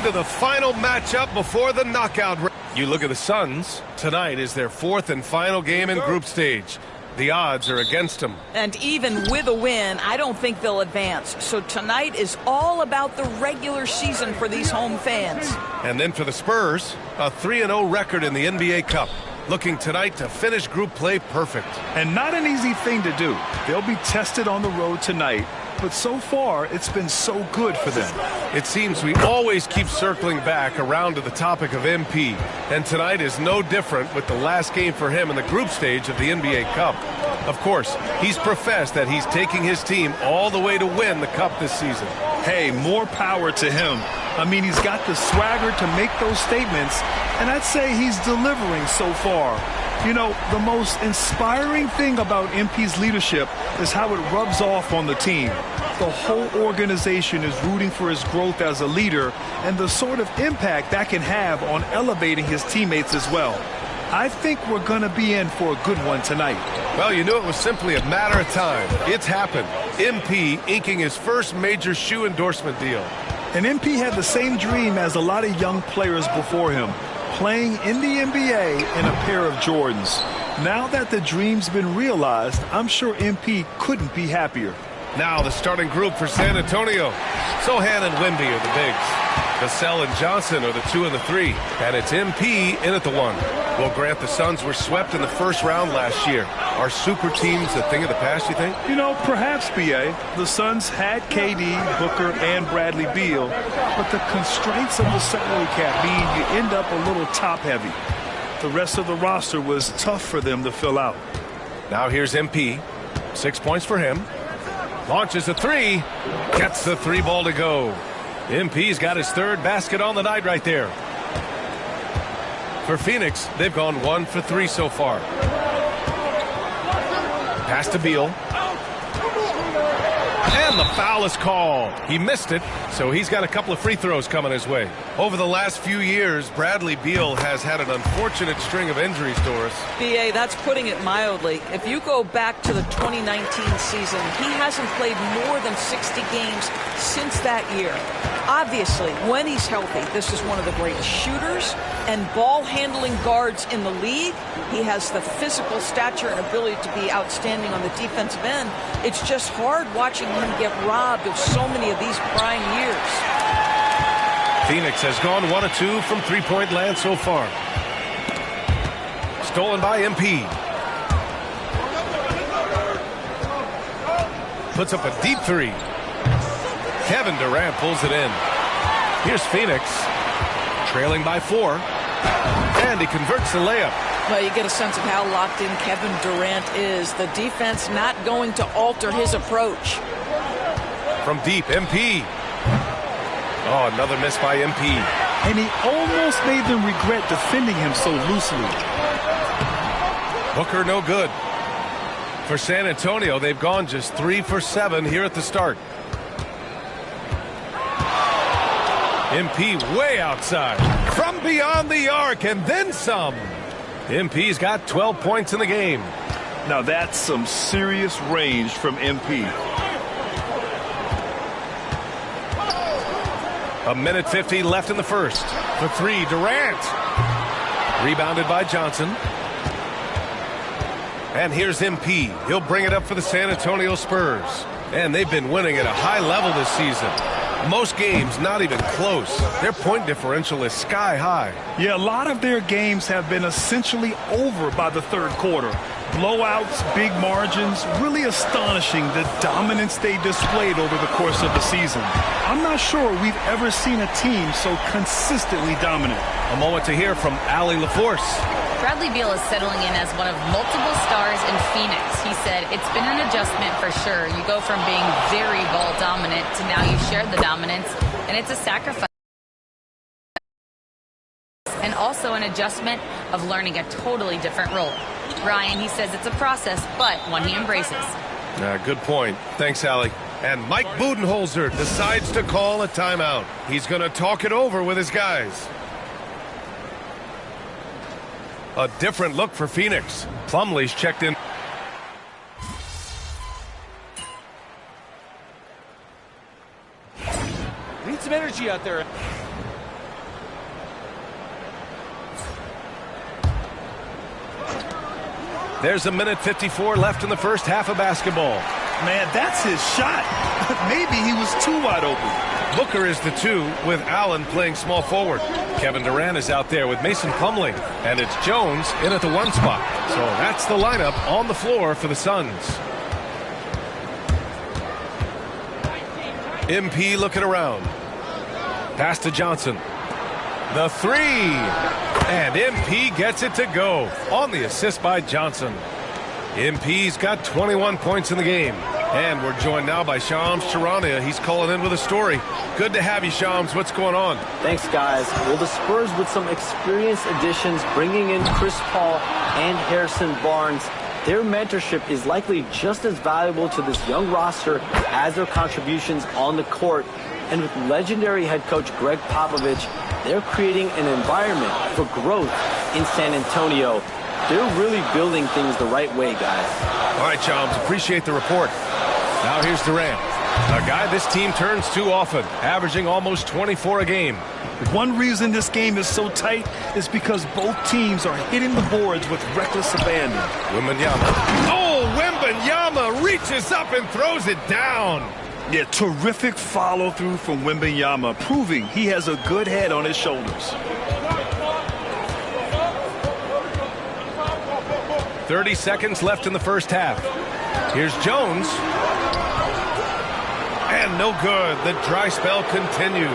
To the final matchup before the knockout. You look at the Suns. Tonight is their fourth and final game in group stage. The odds are against them. And even with a win, I don't think they'll advance. So tonight is all about the regular season for these home fans. And then for the Spurs, a 3-0 record in the NBA Cup. Looking tonight to finish group play perfect. And not an easy thing to do. They'll be tested on the road tonight. But so far, it's been so good for them. It seems we always keep circling back around to the topic of MP. And tonight is no different with the last game for him in the group stage of the NBA Cup. Of course, he's professed that he's taking his team all the way to win the Cup this season. Hey, more power to him. I mean, he's got the swagger to make those statements, and I'd say he's delivering so far. You know, the most inspiring thing about MP's leadership is how it rubs off on the team. The whole organization is rooting for his growth as a leader and the sort of impact that can have on elevating his teammates as well. I think we're going to be in for a good one tonight. Well, you knew it was simply a matter of time. It's happened. MP inking his first major shoe endorsement deal. And MP had the same dream as a lot of young players before him, playing in the NBA in a pair of Jordans. Now that the dream's been realized, I'm sure MP couldn't be happier. Now the starting group for San Antonio. Sohan and Wemby are the bigs. Vassell and Johnson are the 2 and the 3. And it's MP in at the 1. Well, Grant, the Suns were swept in the first round last year. Are super teams a thing of the past, you think? You know, perhaps, B.A. The Suns had KD, Booker, and Bradley Beal, but the constraints of the salary cap mean you end up a little top-heavy. The rest of the roster was tough for them to fill out. Now here's MP. 6 points for him. Launches a 3. Gets the 3 ball to go. MP's got his third basket on the night right there. For Phoenix, they've gone 1 for 3 so far. Pass to Beal. And the foul is called. He missed it, so he's got a couple of free throws coming his way. Over the last few years, Bradley Beal has had an unfortunate string of injuries, Doris. B.A., that's putting it mildly. If you go back to the 2019 season, he hasn't played more than 60 games since that year. Obviously, when he's healthy, this is one of the greatest shooters and ball-handling guards in the league. He has the physical stature and ability to be outstanding on the defensive end. It's just hard watching him get robbed of so many of these prime years. Phoenix has gone 1 of 2 from three-point land so far. Stolen by MP. Puts up a deep 3. Kevin Durant pulls it in. Here's Phoenix, trailing by 4. And he converts the layup. Well, you get a sense of how locked in Kevin Durant is. The defense not going to alter his approach. From deep, MP. Oh, another miss by MP. And he almost made them regret defending him so loosely. Booker no good. For San Antonio, they've gone just 3 for 7 here at the start. MP way outside. From beyond the arc and then some. MP's got 12 points in the game. Now that's some serious range from MP. A minute 50 left in the first. The 3, Durant. Rebounded by Johnson. And here's MP. He'll bring it up for the San Antonio Spurs. And they've been winning at a high level this season. Most games not even close. Their point differential is sky high. Yeah, a lot of their games have been essentially over by the third quarter. Blowouts, big margins, really astonishing the dominance they displayed over the course of the season. I'm not sure we've ever seen a team so consistently dominant. A moment to hear from Allie LaForce. Bradley Beal is settling in as one of multiple stars in Phoenix. He said it's been an adjustment for sure. You go from being very ball dominant to now you share the dominance, and it's a sacrifice. And also an adjustment of learning a totally different role. Ryan, he says it's a process, but one he embraces. Good point. Thanks, Allie. And Mike Budenholzer decides to call a timeout. He's going to talk it over with his guys. A different look for Phoenix. Plumlee's checked in. Need some energy out there. There's a minute 54 left in the first half of basketball. Man, that's his shot. Maybe he was too wide open. Booker is the 2 with Allen playing small forward. Kevin Durant is out there with Mason Plumlee. And it's Jones in at the 1 spot. So that's the lineup on the floor for the Suns. MP looking around. Pass to Johnson. The 3. And MP gets it to go on the assist by Johnson. MP's got 21 points in the game. And we're joined now by Shams Charania. He's calling in with a story. Good to have you, Shams. What's going on? Thanks, guys. Well, the Spurs with some experienced additions, bringing in Chris Paul and Harrison Barnes. Their mentorship is likely just as valuable to this young roster as their contributions on the court. And with legendary head coach Greg Popovich, they're creating an environment for growth in San Antonio. They're really building things the right way, guys. All right, Shams, appreciate the report. Now here's Durant, a guy this team turns to often, averaging almost 24 a game. One reason this game is so tight is because both teams are hitting the boards with reckless abandon. Wembanyama. Oh, Wembanyama reaches up and throws it down. Yeah, terrific follow-through from Wembanyama, proving he has a good head on his shoulders. 30 seconds left in the first half. Here's Jones. And no good. The dry spell continues.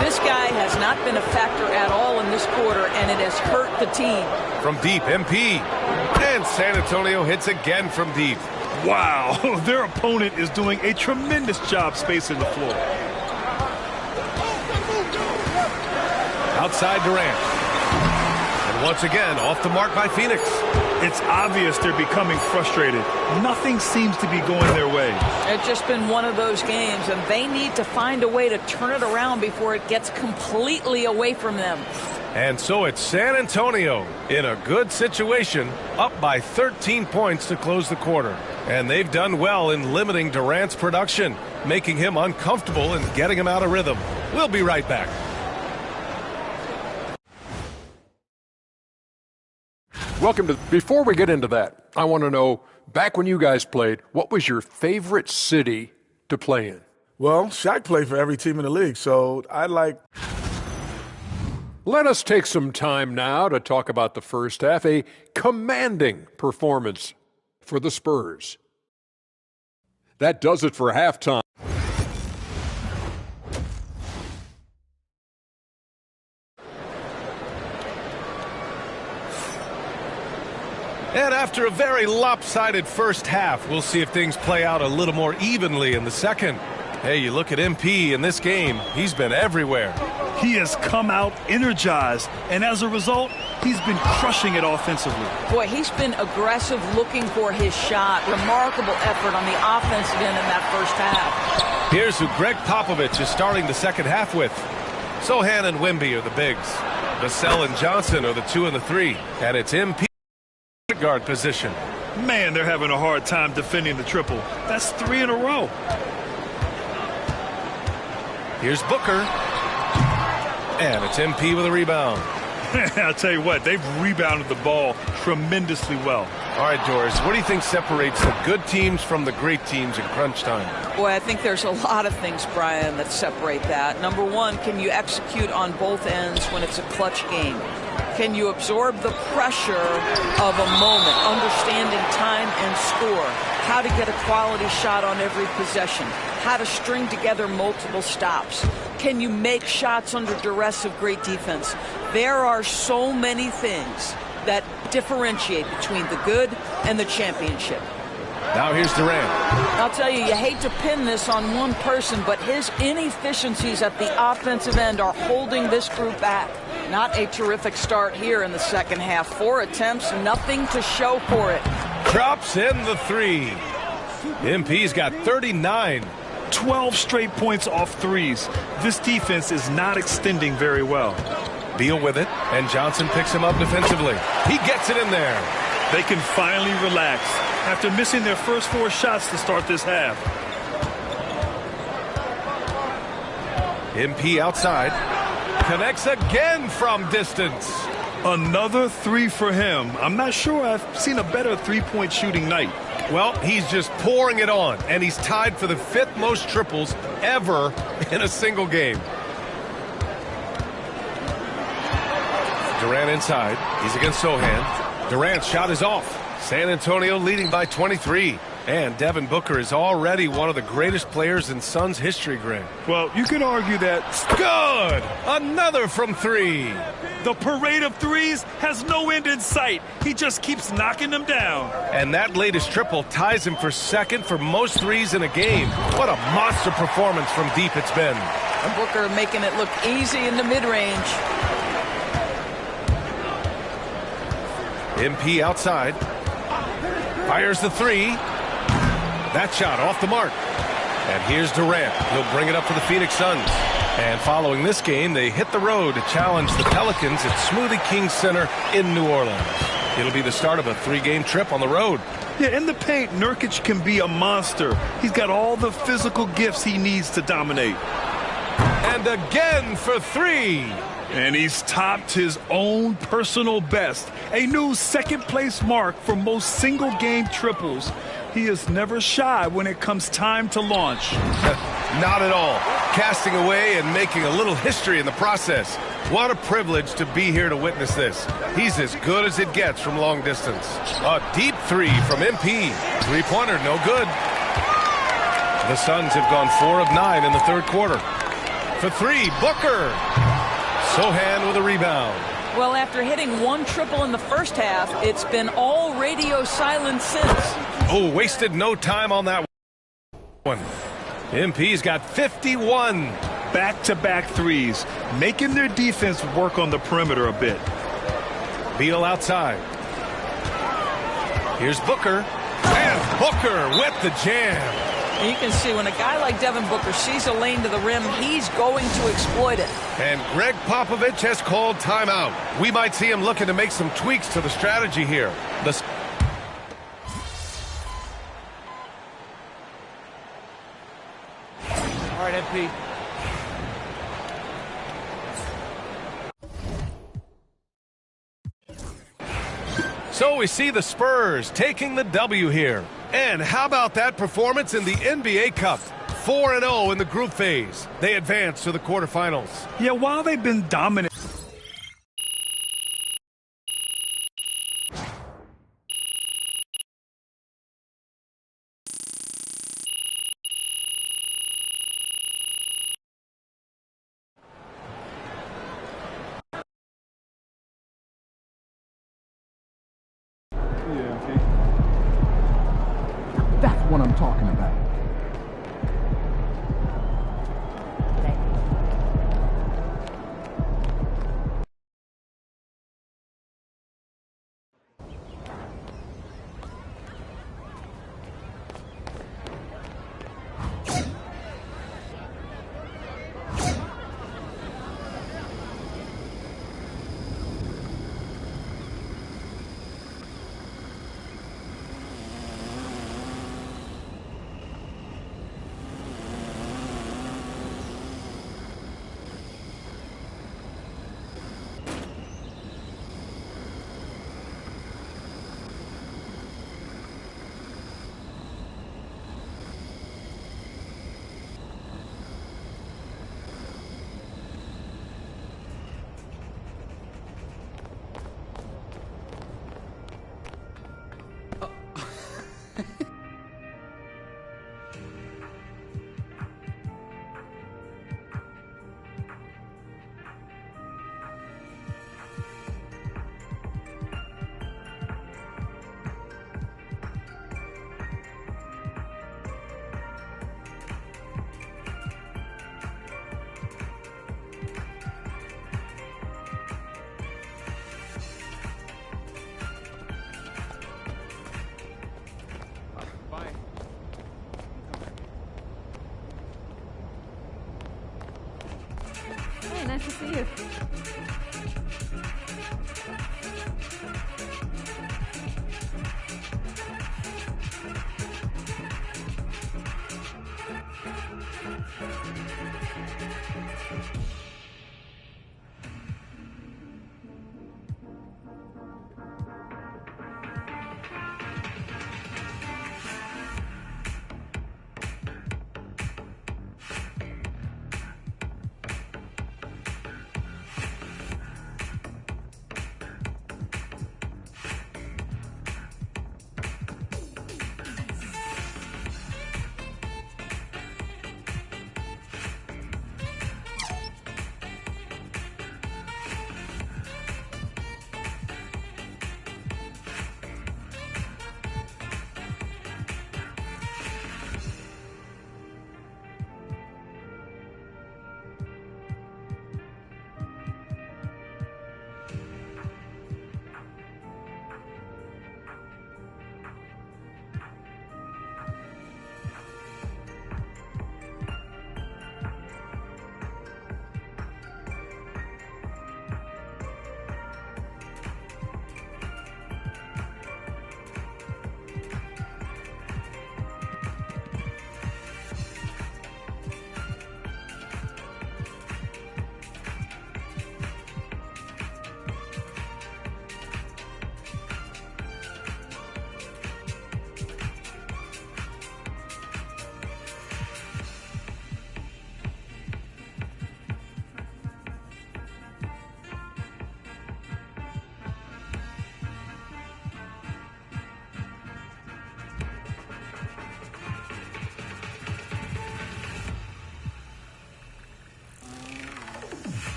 This guy has not been a factor at all in this quarter, and it has hurt the team. From deep, MP. And San Antonio hits again from deep. Wow, their opponent is doing a tremendous job spacing the floor. Outside Durant. And once again, off the mark by Phoenix. It's obvious they're becoming frustrated. Nothing seems to be going their way. It's just been one of those games, and they need to find a way to turn it around before it gets completely away from them. And so it's San Antonio in a good situation, up by 13 points to close the quarter. And they've done well in limiting Durant's production, making him uncomfortable and getting him out of rhythm. We'll be right back. Welcome to. Before we get into that, I want to know, back when you guys played, what was your favorite city to play in? Well, Shaq played for every team in the league, so I like. Let us take some time now to talk about the first half, a commanding performance for the Spurs. That does it for halftime. And after a very lopsided first half, we'll see if things play out a little more evenly in the second. Hey, you look at MP in this game, he's been everywhere. He has come out energized, and as a result, he's been crushing it offensively. Boy, he's been aggressive looking for his shot. Remarkable effort on the offensive end in that first half. Here's who Greg Popovich is starting the second half with. Sochan and Wemby are the bigs. Vassell and Johnson are the 2 and the 3. And it's MP guard position. Man, they're having a hard time defending the triple. That's 3 in a row. Here's Booker. And it's MP with a rebound. I'll tell you what, they've rebounded the ball tremendously well. All right, Doris, what do you think separates the good teams from the great teams in crunch time? Boy, I think there's a lot of things, Brian, that separate that. Number one, can you execute on both ends when it's a clutch game? Can you absorb the pressure of a moment, understanding time and score, how to get a quality shot on every possession, how to string together multiple stops? Can you make shots under duress of great defense? There are so many things that differentiate between the good and the championship. Now here's Durant. I'll tell you, you hate to pin this on one person, but his inefficiencies at the offensive end are holding this group back. Not a terrific start here in the second half. 4 attempts, nothing to show for it. Drops in the 3. MP's got 39. 12 straight points off threes. This defense is not extending very well. Beal with it, and Johnson picks him up defensively. He gets it in there. They can finally relax after missing their first 4 shots to start this half. MP outside. Connects again from distance. Another three for him. I'm not sure I've seen a better three-point shooting night. Well, he's just pouring it on, and he's tied for the 5th most triples ever in a single game. Durant inside. He's against Sohan. Durant's shot is off. San Antonio leading by 23. And Devin Booker is already one of the greatest players in Suns history, Greg. Well, you could argue that. Good! Another from 3. The parade of threes has no end in sight. He just keeps knocking them down. And that latest triple ties him for 2nd for most threes in a game. What a monster performance from deep it's been. And Booker making it look easy in the mid-range. MP outside. Fires the 3. That shot off the mark. And here's Durant. He'll bring it up for the Phoenix Suns. And following this game, they hit the road to challenge the Pelicans at Smoothie King Center in New Orleans. It'll be the start of a 3-game trip on the road. Yeah, in the paint, Nurkic can be a monster. He's got all the physical gifts he needs to dominate. And again for 3. And he's topped his own personal best. A new 2nd-place mark for most single-game triples. He is never shy when it comes time to launch. Not at all. Casting away and making a little history in the process. What a privilege to be here to witness this. He's as good as it gets from long distance. A deep 3 from MP. 3-pointer, no good. The Suns have gone 4 of 9 in the 3rd quarter. For 3, Booker. Sohan with a rebound. Well, after hitting 1 triple in the first half, it's been all radio silence since. Oh, wasted no time on that one. MP's got 51. Back-to-back threes, making their defense work on the perimeter a bit. Beal outside. Here's Booker. And Booker with the jam. You can see when a guy like Devin Booker sees a lane to the rim, he's going to exploit it. And Greg Popovich has called timeout. We might see him looking to make some tweaks to the strategy here. All right, MP. So we see the Spurs taking the W here. And how about that performance in the NBA Cup? 4-0 in the group phase. They advance to the quarterfinals. Yeah, while they've been dominant. That's what I'm talking about. Hey, nice to see you.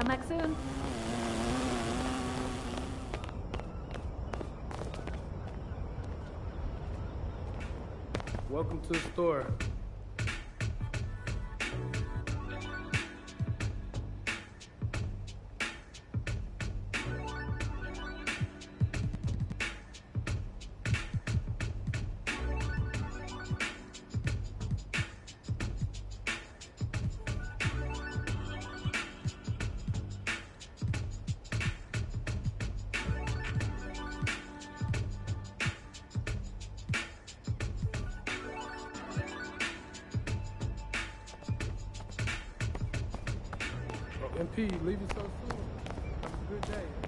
Come back soon. Welcome to the store. MP, leaving so soon. Have a good day.